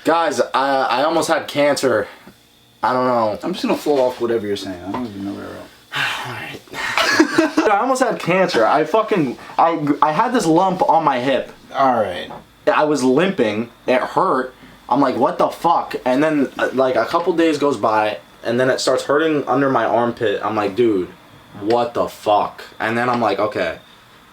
Guys, I almost had cancer. I don't know. I'm just gonna flow off whatever you're saying. I don't even know where we're at. I almost had cancer. I had this lump on my hip. Alright. I was limping. It hurt. I'm like, what the fuck? And then like a couple days goes by, and then it starts hurting under my armpit. I'm like, dude, what the fuck? And then I'm like, okay,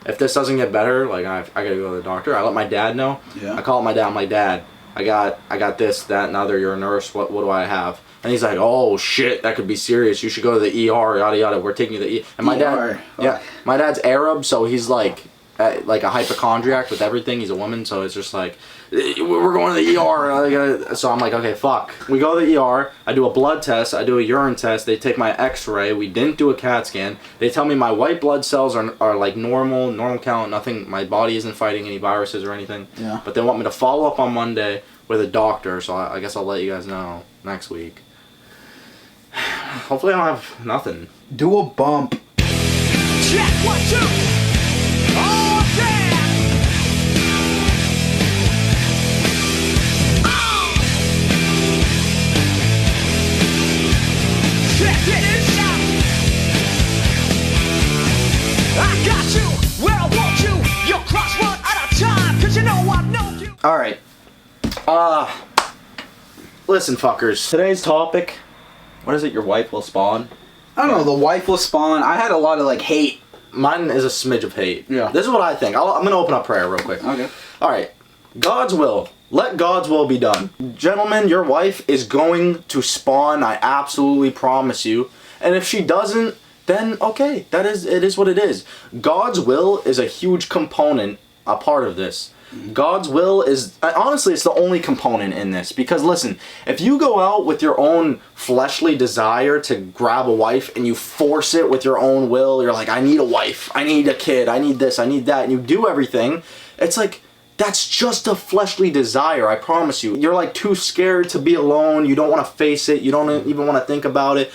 if this doesn't get better, like I gotta go to the doctor. I let my dad know. Yeah. I call my dad. I'm like, Dad, I got this, that, and other. You're a nurse. What do I have? And he's like, oh shit, that could be serious. You should go to the ER, yada yada. We're taking you to the ER. And my dad, yeah, my dad's Arab, so he's like a hypochondriac with everything. He's a woman, so it's just like, we're going to the ER. So I'm like, okay, fuck. We go to the ER. I do a blood test. I do a urine test. They take my X-ray. We didn't do a CAT scan. They tell me my white blood cells are like normal count. Nothing. My body isn't fighting any viruses or anything. Yeah. But they want me to follow up on Monday with a doctor. So I guess I'll let you guys know next week. Hopefully I don't have nothing. Do a bump. Check 1, 2. Oh yeah. Check it out. I got you where I want you. Your cross run out of time, 'cause you know I know you. All right. Listen, fuckers. Today's topic. What is it? Your wife will spawn. I don't know, the wife will spawn. I had a lot of like hate. Mine is a smidge of hate. Yeah. This is what I think. I'm gonna open up prayer real quick. Okay. All right. God's will. Let God's will be done. Gentlemen, your wife is going to spawn. I absolutely promise you. And if she doesn't, then okay. It is what it is. God's will is a huge component, a part of this. God's will is, honestly, it's the only component in this. Because listen, if you go out with your own fleshly desire to grab a wife and you force it with your own will, you're like, I need a wife, I need a kid, I need this, I need that, and you do everything, it's like, that's just a fleshly desire, I promise you. You're like too scared to be alone, you don't want to face it, you don't even want to think about it.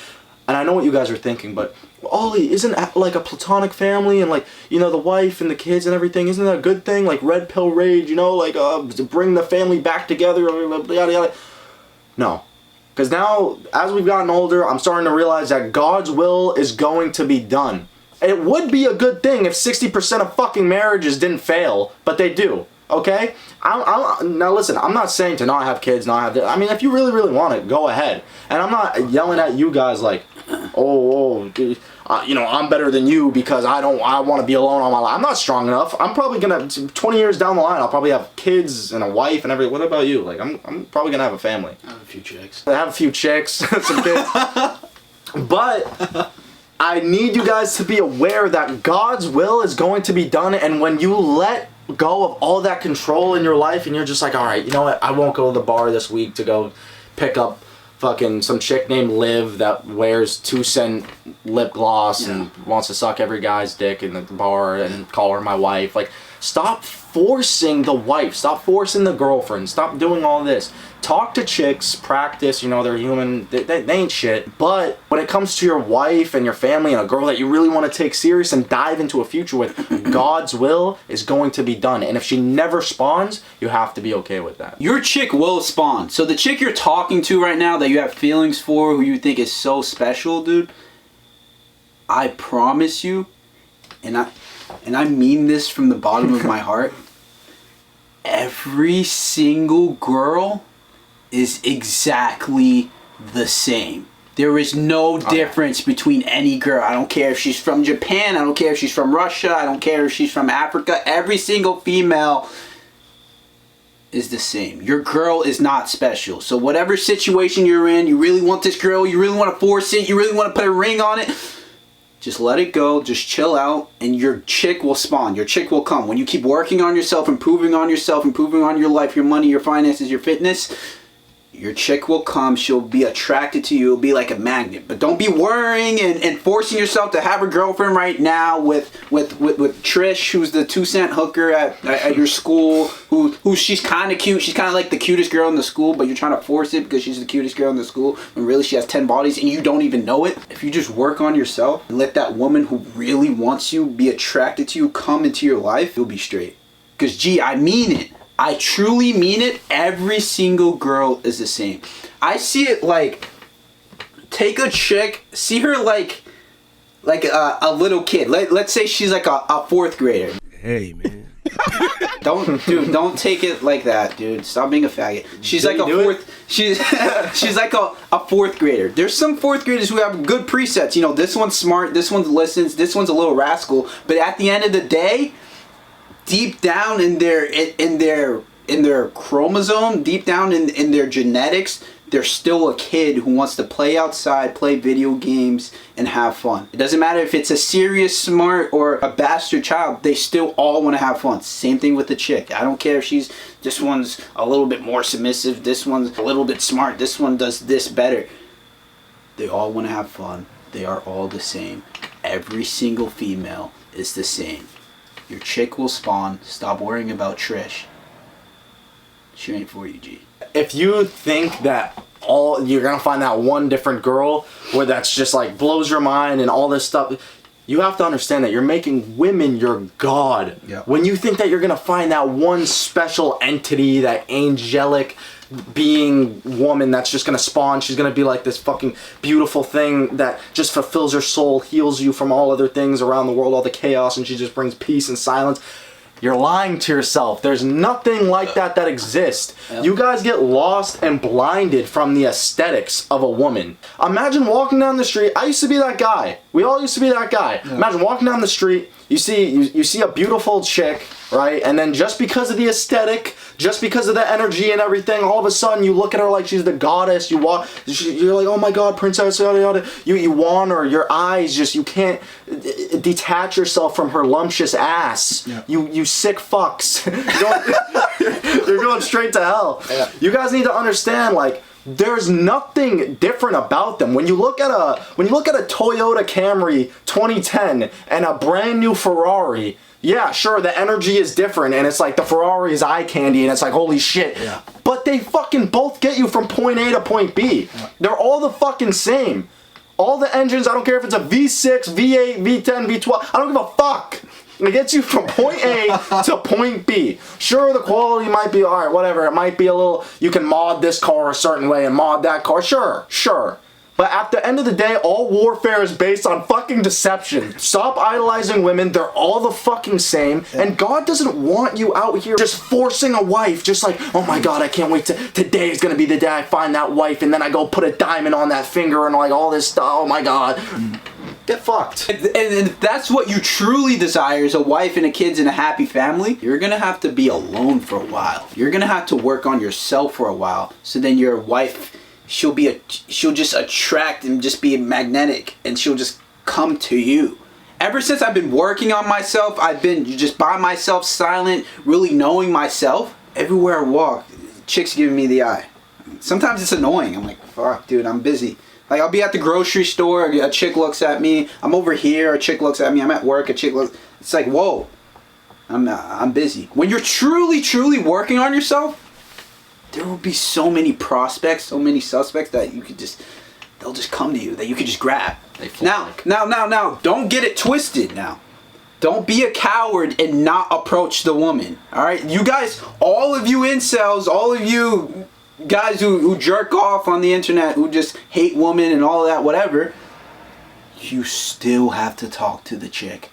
And I know what you guys are thinking, but Ollie, isn't like a platonic family and like, you know, the wife and the kids and everything, isn't that a good thing? Like red pill rage, you know, like to bring the family back together, yada yada. No. Because now, as we've gotten older, I'm starting to realize that God's will is going to be done. It would be a good thing if 60% of fucking marriages didn't fail, but they do. Okay? Now listen, I'm not saying to not have kids, not have this. I mean, if you really, really want it, go ahead. And I'm not yelling at you guys like, you know, I'm better than you because I want to be alone all my life. I'm not strong enough. I'm probably gonna, 20 years down the line, I'll probably have kids and a wife and everything. What about you? Like, I'm probably gonna have a family. I have a few chicks. I have a few chicks, some kids. But I need you guys to be aware that God's will is going to be done, and when you let go of all that control in your life and you're just like, all right, you know what, I won't go to the bar this week to go pick up fucking some chick named Liv that wears 2-cent lip gloss and wants to suck every guy's dick in the bar and call her my wife. Like, stop forcing the wife, stop forcing the girlfriend, stop doing all this. Talk to chicks, practice, you know, they're human, they ain't shit. But when it comes to your wife and your family and a girl that you really want to take serious and dive into a future with, God's will is going to be done. And if she never spawns, you have to be okay with that. Your chick will spawn. So the chick you're talking to right now that you have feelings for, who you think is so special, dude, I promise you, and I mean this from the bottom of my heart, every single girl is exactly the same. There is no difference between any girl. I don't care if she's from Japan, I don't care if she's from Russia, I don't care if she's from Africa. Every single female is the same. Your girl is not special. So whatever situation you're in, you really want this girl, you really want to force it, you really want to put a ring on it, just let it go, just chill out, and your chick will spawn. Your chick will come. When you keep working on yourself, improving on your life, your money, your finances, your fitness, your chick will come. She'll be attracted to you. It'll be like a magnet. But don't be worrying and forcing yourself to have a girlfriend right now with Trish, who's the 2-cent hooker at your school, who she's kind of cute. She's kind of like the cutest girl in the school, but you're trying to force it because she's the cutest girl in the school when really she has 10 bodies and you don't even know it. If you just work on yourself and let that woman who really wants you be attracted to you come into your life, you'll be straight. Because, gee, I mean it. I truly mean it. Every single girl is the same. I see it like, take a chick, see her like a little kid. Let's say she's like a fourth grader. Hey, man. Don't take it like that, dude. Stop being a faggot. She's like a fourth. She's like a fourth grader. There's some fourth graders who have good presets. You know, this one's smart. This one listens. This one's a little rascal. But at the end of the day, deep down in their chromosome, deep down in their genetics, they're still a kid who wants to play outside, play video games, and have fun. It doesn't matter if it's a serious, smart, or a bastard child. They still all want to have fun. Same thing with the chick. I don't care if this one's a little bit more submissive, this one's a little bit smart, this one does this better. They all want to have fun. They are all the same. Every single female is the same. Your chick will spawn. Stop worrying about Trish. She ain't for you, G. If you think that you're gonna find that one different girl where that's just like blows your mind and all this stuff, you have to understand that you're making women your god. Yeah. When you think that you're gonna find that one special entity, that angelic being woman that's just gonna spawn, she's gonna be like this fucking beautiful thing that just fulfills your soul, heals you from all other things around the world, all the chaos, and she just brings peace and silence. You're lying to yourself. There's nothing like that exists. Yep. You guys get lost and blinded from the aesthetics of a woman. Imagine walking down the street. I used to be that guy. We all used to be that guy. Yeah. Imagine walking down the street. You see a beautiful chick, right? And then just because of the aesthetic, just because of the energy and everything, all of a sudden you look at her like she's the goddess. You're like, oh my god, princess, yada yada. You want her. Your eyes you can't detach yourself from her lumptious ass. Yeah. You sick fucks. You're going straight to hell. Yeah. You guys need to understand, like, there's nothing different about them. When you look at a Toyota Camry 2010 and a brand new Ferrari, yeah, sure, the energy is different, and it's like the Ferrari is eye candy, and it's like, holy shit. Yeah. But they fucking both get you from point A to point B. Yeah. They're all the fucking same. All the engines, I don't care if it's a V6, V8, V10, V12, I don't give a fuck. It gets you from point A to point B. Sure, the quality might be, alright, whatever. It might be a little, you can mod this car a certain way and mod that car. Sure. But at the end of the day, all warfare is based on fucking deception. Stop idolizing women. They're all the fucking same. Yeah. And God doesn't want you out here just forcing a wife. Just like, oh my god, I can't wait today is going to be the day I find that wife. And then I go put a diamond on that finger and like all this stuff. Oh my god. Get fucked. And if that's what you truly desire, is a wife and a kids and a happy family, you're gonna have to be alone for a while. You're gonna have to work on yourself for a while. So then your wife, she'll just attract and just be magnetic, and she'll just come to you. Ever since I've been working on myself, I've been just by myself, silent, really knowing myself. Everywhere I walk, chicks giving me the eye. Sometimes it's annoying. I'm like, fuck, dude, I'm busy. Like, I'll be at the grocery store, a chick looks at me. I'm over here, a chick looks at me. I'm at work, a chick looks. It's like, whoa, I'm busy. When you're truly, truly working on yourself, there will be so many prospects, so many suspects that they'll just come to you, that you could just grab. Now, don't get it twisted now. Don't be a coward and not approach the woman, all right? You guys, all of you incels, all of you guys who jerk off on the internet, who just hate women and all that, whatever, you still have to talk to the chick.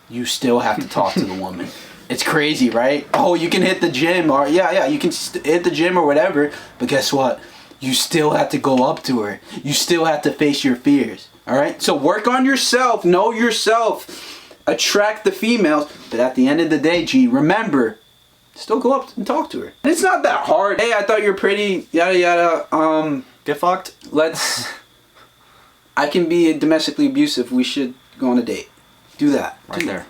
You still have to talk to the woman. It's crazy, right? Oh, you can hit the gym, or yeah, you can hit the gym or whatever, but guess what? You still have to go up to her. You still have to face your fears, all right? So work on yourself, know yourself, attract the females, but at the end of the day, G, remember, still go up and talk to her. And it's not that hard. Hey, I thought you're pretty, yada yada. Get fucked. I can be domestically abusive. We should go on a date. Do that. Right there.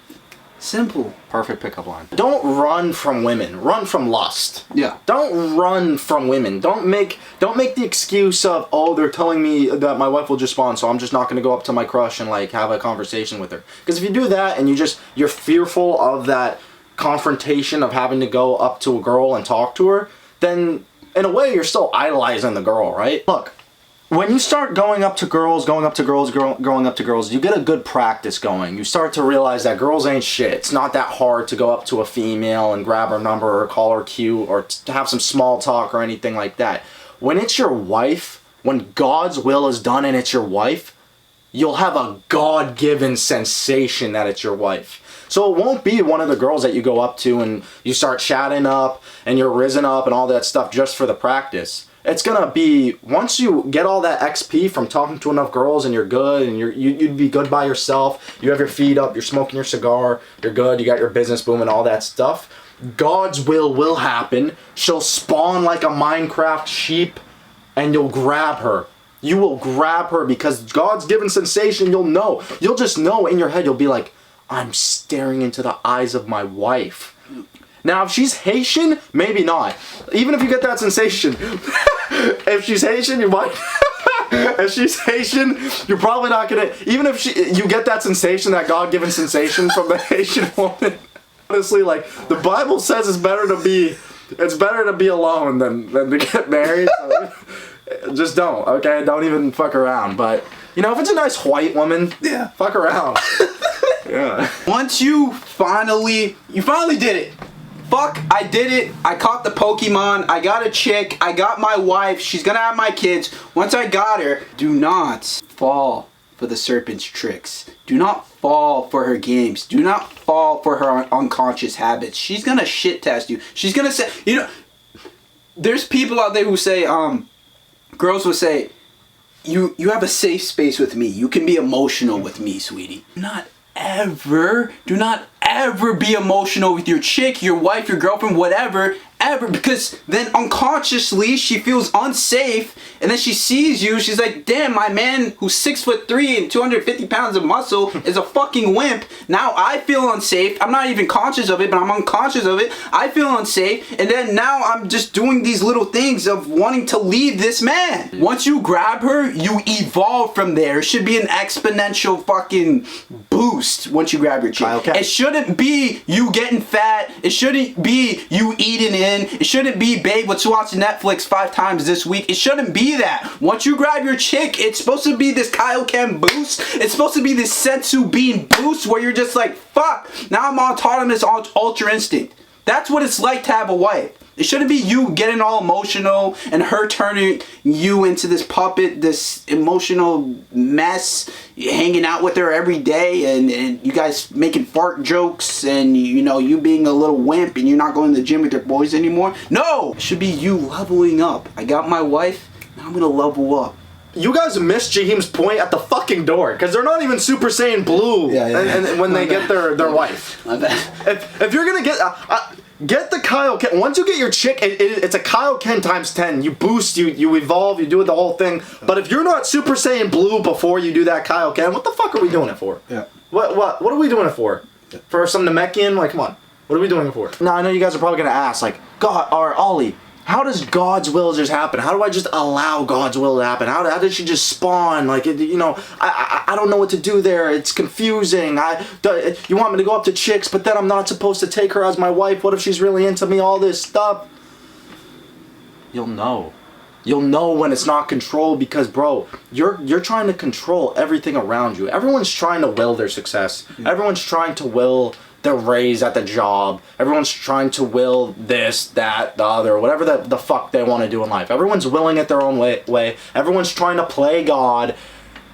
Simple. Perfect pickup line. Don't run from women. Run from lust. Yeah. Don't run from women. Don't make the excuse of, oh, they're telling me that my wife will just spawn, so I'm just not going to go up to my crush and like have a conversation with her. Because if you do that and you're fearful of that confrontation of having to go up to a girl and talk to her, then in a way you're still idolizing the girl, right? Look, when you start going up to girls, going up to girls, you get a good practice going. You start to realize that girls ain't shit. It's not that hard to go up to a female and grab her number or call her cute or to have some small talk or anything like that. When it's your wife, when God's will is done and it's your wife, you'll have a God-given sensation that it's your wife. So it won't be one of the girls that you go up to and you start chatting up and you're risen up and all that stuff just for the practice. It's gonna be, once you get all that XP from talking to enough girls and you're good and you'd be good by yourself, you have your feet up, you're smoking your cigar, you're good, you got your business booming, all that stuff, God's will happen. She'll spawn like a Minecraft sheep and you'll grab her. You will grab her because God's given sensation, you'll know. You'll just know in your head, you'll be like, I'm staring into the eyes of my wife. Now, if she's Haitian, maybe not. Even if you get that sensation. If she's Haitian, you might. If she's Haitian, you're probably not gonna. Even if you get that sensation, that God-given sensation from the Haitian woman. Honestly, like the Bible says, it's better to be alone than to get married. So just don't. Okay, don't even fuck around. But you know, if it's a nice white woman, yeah, fuck around. Yeah. Once you finally did it. Fuck, I did it. I caught the Pokemon. I got a chick. I got my wife. She's gonna have my kids. Once I got her, do not fall for the serpent's tricks. Do not fall for her games. Do not fall for her unconscious habits. She's gonna shit test you. She's gonna say, you know, there's people out there who say, girls will say, you have a safe space with me. You can be emotional with me, sweetie. Do not ever be emotional with your chick, your wife, your girlfriend, whatever, ever, because then unconsciously she feels unsafe, and then she sees you, she's like, damn, my man who's 6'3" and 250 pounds of muscle is a fucking wimp. Now I feel unsafe. I'm not even conscious of it, but I'm unconscious of it. I feel unsafe, and then now I'm just doing these little things of wanting to leave this man. Once you grab her, you evolve from there. It should be an exponential fucking boost once you grab your chick. Okay. It shouldn't be you getting fat. It shouldn't be you eating in. It shouldn't be, babe, let's watch Netflix 5 times this week. It shouldn't be that. Once you grab your chick, it's supposed to be this Kaioken boost. It's supposed to be this Sensu Bean boost where you're just like, fuck, now I'm autonomous Ultra Instinct. That's what it's like to have a wife. It shouldn't be you getting all emotional and her turning you into this puppet, this emotional mess, hanging out with her every day and you guys making fart jokes and you know, you being a little wimp and you're not going to the gym with your boys anymore. No! It should be you leveling up. I got my wife, now I'm gonna level up. You guys missed Jaheim's point at the fucking door because they're not even Super Saiyan Blue and when they get their wife. My bad. If you're gonna get the Kaioken, once you get your chick, it's a Kaioken times 10. You boost, you evolve, you do the whole thing. But if you're not Super Saiyan Blue before you do that Kaioken, what the fuck are we doing it for? Yeah. What are we doing it for? Yeah. For some Namekian? Like, come on. What are we doing it for? Now, I know you guys are probably gonna ask, like, God, or Ollie, how does God's will just happen? How do I just allow God's will to happen? How did she just spawn? Like, you know, I don't know what to do there. It's confusing. You want me to go up to chicks, but then I'm not supposed to take her as my wife. What if she's really into me? All this stuff. You'll know. You'll know when it's not controlled because, bro, you're trying to control everything around you. Everyone's trying to will their success. Yeah. Everyone's trying to will their raise at the job. Everyone's trying to will this, that, the other, whatever the fuck they want to do in life. Everyone's willing it their own way. Everyone's trying to play God.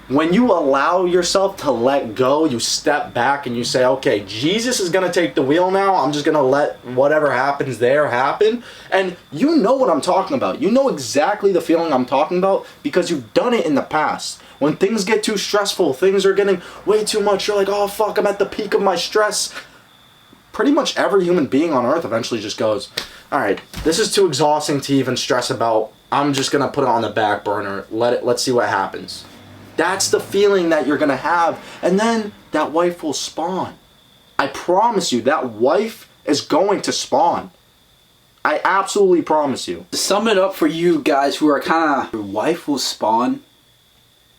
When you allow yourself to let go, you step back and you say, okay, Jesus is going to take the wheel now. I'm just going to let whatever happens there happen. And you know what I'm talking about. You know exactly the feeling I'm talking about because you've done it in the past. When things get too stressful, things are getting way too much. You're like, oh, fuck, I'm at the peak of my stress. Pretty much every human being on earth eventually just goes, all right, this is too exhausting to even stress about. I'm just going to put it on the back burner. Let's see what happens. That's the feeling that you're going to have. And then that wife will spawn. I promise you, that wife is going to spawn. I absolutely promise you. To sum it up for you guys who are kind of, your wife will spawn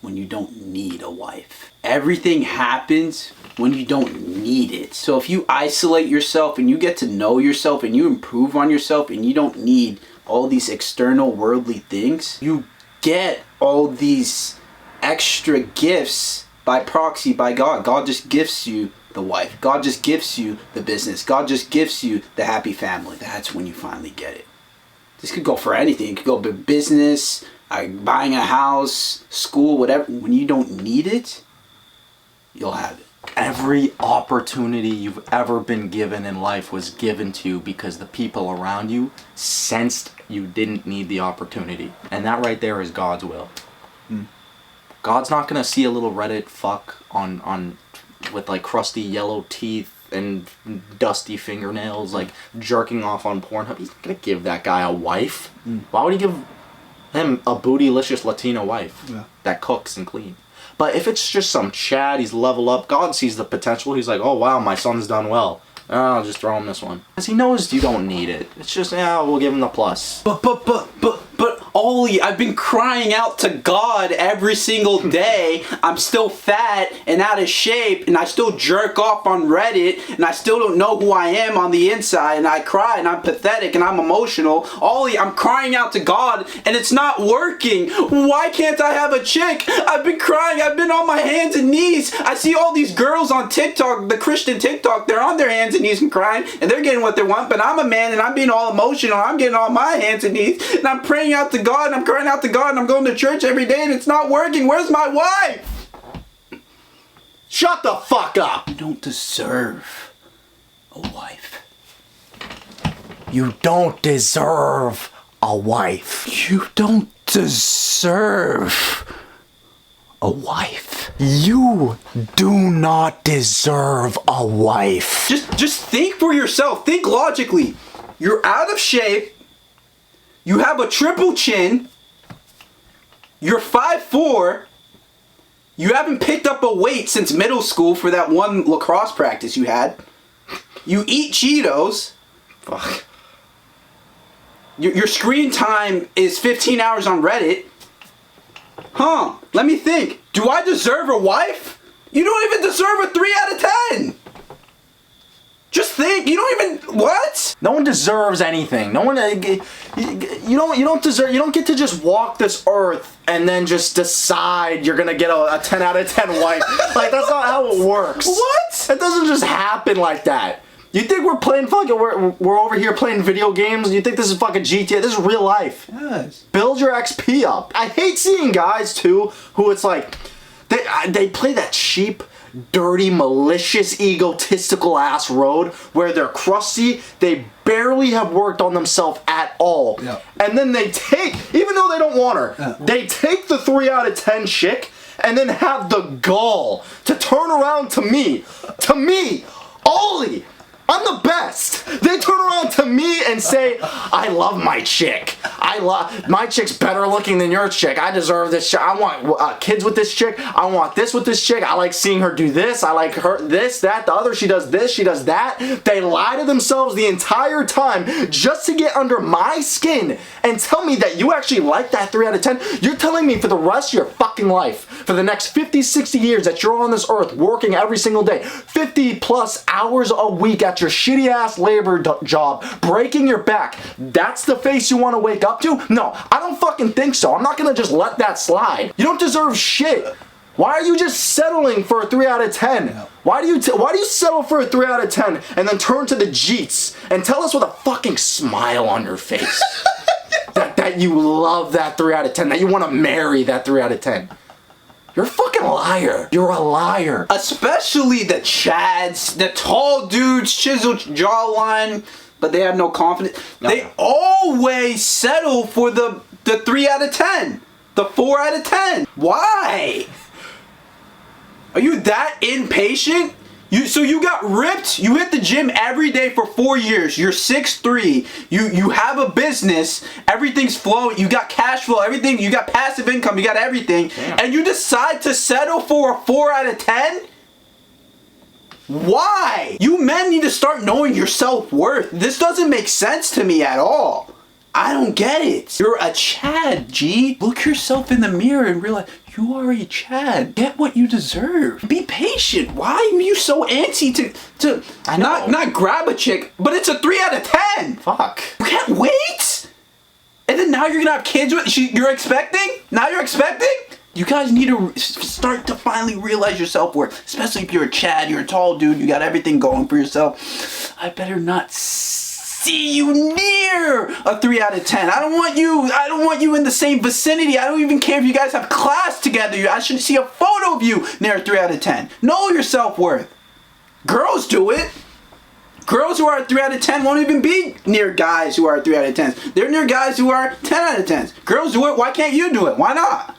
when you don't need a wife. Everything happens when you don't need it. So if you isolate yourself and you get to know yourself and you improve on yourself and you don't need all these external worldly things, you get all these extra gifts by proxy by God. God just gifts you the wife. God just gifts you the business. God just gifts you the happy family. That's when you finally get it. This could go for anything. It could go for business, buying a house, school, whatever. When you don't need it, you'll have it. Every opportunity you've ever been given in life was given to you because the people around you sensed you didn't need the opportunity. And that right there is God's will. God's not gonna see a little Reddit fuck on with like crusty yellow teeth and dusty fingernails, like jerking off on Pornhub. He's not gonna give that guy a wife. Why would he give him a bootylicious Latina wife that cooks and cleans? But if it's just some Chad, he's level up, God sees the potential. He's like, oh wow, my son's done well. I'll just throw him this one. Because he knows you don't need it. It's just, we'll give him the plus. But Ollie, I've been crying out to God every single day. I'm still fat and out of shape, and I still jerk off on Reddit, and I still don't know who I am on the inside, and I cry, and I'm pathetic, and I'm emotional. Ollie, I'm crying out to God, and it's not working. Why can't I have a chick? I've been crying. I've been on my hands and knees. I see all these girls on TikTok, the Christian TikTok, they're on their hands and knees and crying, and they're getting what they want, but I'm a man, and I'm being all emotional. I'm getting on my hands and knees, and I'm praying out to God, and I'm crying out to God, and I'm going to church every day, and it's not working. Where's my wife? Shut the fuck up! You don't deserve a wife. You don't deserve a wife. You don't deserve a wife. You do not deserve a wife. Just think for yourself. Think logically. You're out of shape. You have a triple chin. You're 5'4". You haven't picked up a weight since middle school for that one lacrosse practice you had. You eat Cheetos. Fuck. Your screen time is 15 hours on Reddit. Huh. Let me think. Do I deserve a wife? You don't even deserve a 3 out of 10. Just think. You don't even... What? No one deserves anything. No one... You don't deserve... You don't get to just walk this earth and then just decide you're gonna get a 10 out of 10 wife. Like, that's not how it works. What? It doesn't just happen like that. You think we're playing fucking... We're over here playing video games? You think this is fucking GTA? This is real life. Yes. Build your XP up. I hate seeing guys, too, who it's like... They play that cheap... dirty, malicious, egotistical ass road where they're crusty, they barely have worked on themselves at all. Yeah. And then they take, even though they don't want her, they take the 3 out of 10 chick and then have the gall to turn around to me, Ollie, I'm the best. They turn around to me and say, I love my chick. My chick's better looking than your chick. I deserve this chick. I want kids with this chick. I want this with this chick. I like seeing her do this. I like her this, that, the other. She does this, she does that. They lie to themselves the entire time just to get under my skin and tell me that you actually like that 3 out of 10. You're telling me for the rest of your fucking life, for the next 50, 60 years that you're on this earth working every single day, 50 plus hours a week at your shitty ass labor job, breaking your back, that's the face you want to wake up to? No, I don't fucking think so. I'm not gonna just let that slide. You don't deserve shit. Why are you just settling for a 3 out of 10? Why do you settle for a 3 out of 10 and then turn to the Jeets and tell us with a fucking smile on your face that you love that 3 out of 10, that you want to marry that 3 out of 10? You're a fucking liar. You're a liar. Especially the Chads, the tall dudes, chiseled jawline, but they have no confidence. No. They always settle for the 3 out of 10, the 4 out of 10. Why? Are you that impatient? So you got ripped, you hit the gym every day for 4 years, you're 6'3", you have a business, everything's flowing, you got cash flow, everything, you got passive income, you got everything, Damn. and you decide to settle for a 4 out of 10? Why? You men need to start knowing your self-worth. This doesn't make sense to me at all. I don't get it. You're a Chad, G. Look yourself in the mirror and realize you are a Chad. Get what you deserve. Be patient. Why are you so antsy to not grab a chick, but it's a 3 out of 10? Fuck. You can't wait? And then now you're gonna have kids with you're expecting? Now you're expecting? You guys need to start to finally realize your self-worth. Especially if you're a Chad, you're a tall dude, you got everything going for yourself. I better not see you near a 3 out of 10. I don't want you in the same vicinity. I don't even care if you guys have class together. I should see a photo of you near a 3 out of 10. Know your self-worth. Girls do it. Girls who are 3 out of 10 won't even be near guys who are 3 out of 10s. They're near guys who are 10 out of 10s. Girls do it. Why can't you do it? Why not?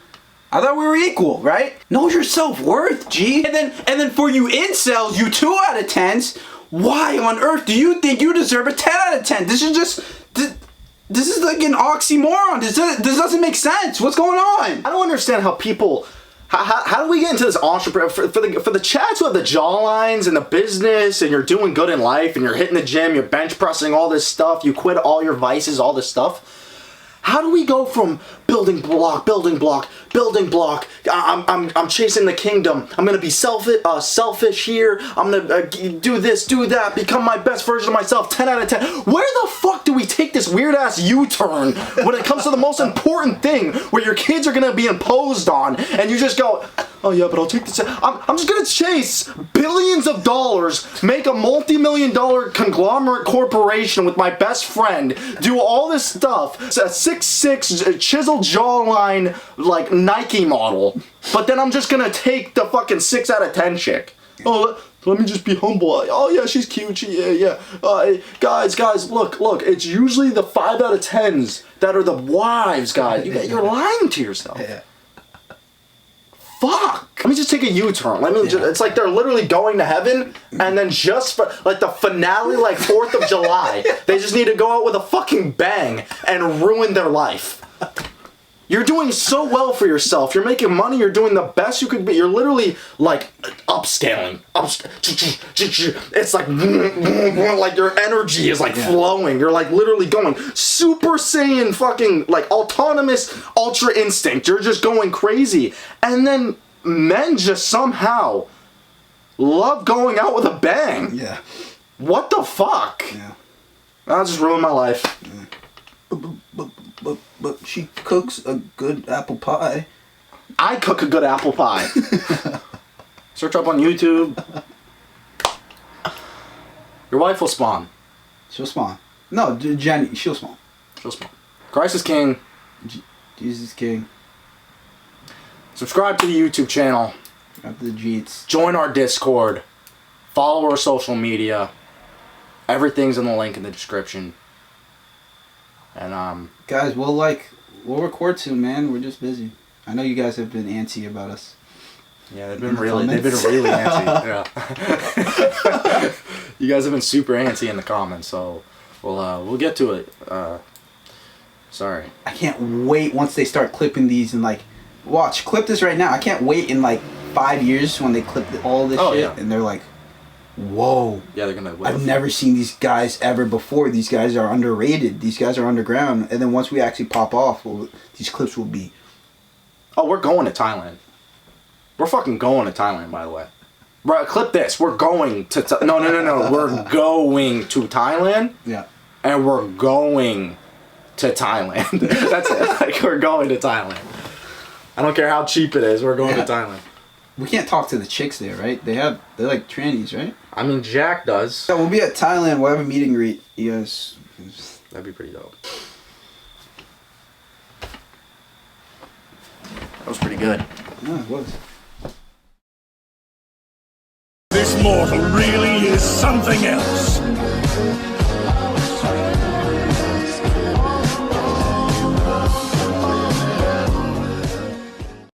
I thought we were equal, right? Know your self-worth, G. And then for you incels, you 2 out of 10s, why on earth do you think you deserve a 10 out of 10? This is like an oxymoron. This doesn't make sense. What's going on? I don't understand how people. How do we get into this entrepreneur for the Chads who have the jawlines and the business and you're doing good in life and you're hitting the gym, you're bench pressing, all this stuff, you quit all your vices, all this stuff. How do we go from building block, I'm chasing the kingdom, I'm gonna be selfish here, I'm gonna do this, do that, become my best version of myself, 10 out of 10. Where the fuck do we take this weird ass U-turn when it comes to the most important thing where your kids are gonna be imposed on and you just go, oh yeah, but I'll take this. I'm just gonna chase billions of dollars, make a multi-million-dollar conglomerate corporation with my best friend, do all this stuff, a 6'6" chiseled jawline like Nike model, but then I'm just gonna take the fucking 6 out of 10 chick. Oh, let me just be humble. Oh yeah, she's cute. Yeah. Guys, look. It's usually the 5 out of 10s that are the wives, guys. You're lying to yourself. Yeah. Fuck. Let me just take a U-turn. It's like they're literally going to heaven, and then just for like the finale, like 4th of July, they just need to go out with a fucking bang and ruin their life. You're doing so well for yourself. You're making money. You're doing the best you could be. You're literally like upscaling. It's like your energy is like flowing. You're like literally going Super Saiyan fucking like autonomous Ultra Instinct. You're just going crazy. And then men just somehow love going out with a bang. Yeah. What the fuck? Yeah. That just ruined my life. But she cooks a good apple pie. I cook a good apple pie. Search up on YouTube. Your wife will spawn. She'll spawn. No, Jenny, she'll spawn. She'll spawn. Christ is King. Jesus King. Subscribe to the YouTube channel. After the Jeets. Join our Discord. Follow our social media. Everything's in the link in the description. And guys, we'll record soon, man. We're just busy. I know you guys have been antsy about us. Yeah, they've been really antsy. Yeah. You guys have been super antsy in the comments, so we'll get to it. Sorry. I can't wait once they start clipping these and clip this right now. I can't wait in 5 years when they clip all this shit and they're like, whoa. Yeah, they're gonna. I've never seen these guys ever before. These guys are underrated. These guys are underground. And then once we actually pop off, these clips will be. Oh, we're going to Thailand. We're fucking going to Thailand, by the way. Bro, clip this. We're going to. No. We're going to Thailand. Yeah. And we're going to Thailand. That's it. We're going to Thailand. I don't care how cheap it is. We're going to Thailand. We can't talk to the chicks there, right? They're like trannies, right? I mean, Jack does. Yeah, we'll be at Thailand. We'll have a meet and greet. You guys. That'd be pretty dope. That was pretty good. Yeah, it was. This mortal really is something else.